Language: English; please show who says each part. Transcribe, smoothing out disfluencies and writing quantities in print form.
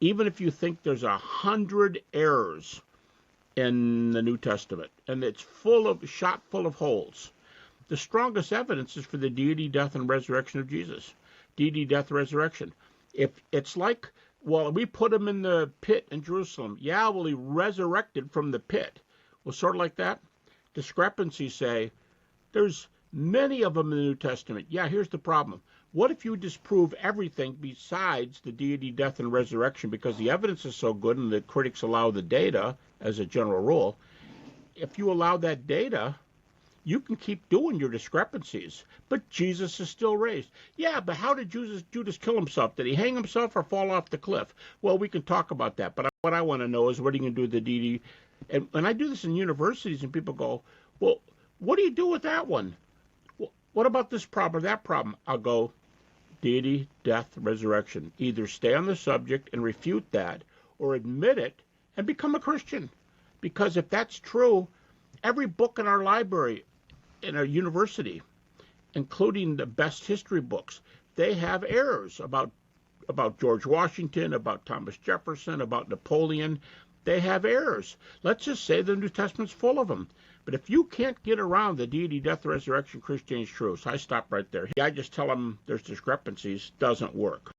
Speaker 1: even if you think there's 100 errors in the New Testament, and it's shot full of holes, the strongest evidence is for the deity, death, and resurrection of Jesus. Deity, death, resurrection. If it's like, well, we put him in the pit in Jerusalem. Yeah, well, he resurrected from the pit. Well, sort of like that. Discrepancies say there's many of them in the New Testament. Yeah, here's the problem. What if you disprove everything besides the deity, death, and resurrection because the evidence is so good and the critics allow the data as a general rule? If you allow that data, you can keep doing your discrepancies, but Jesus is still raised. Yeah, but how did Judas kill himself? Did he hang himself or fall off the cliff? Well, we can talk about that, but what I want to know is what are you going to do with the deity? And when I do this in universities and people go, well, what do you do with that one? What about this problem or that problem? I'll go, deity, death, resurrection. Either stay on the subject and refute that, or admit it and become a Christian. Because if that's true, every book in our library, in our university, including the best history books, they have errors about George Washington, about Thomas Jefferson, about Napoleon. They have errors. Let's just say the New Testament's full of them. But if you can't get around the deity, death, resurrection, Christianity is true. So I stop right there. I just tell them there's discrepancies. Doesn't work.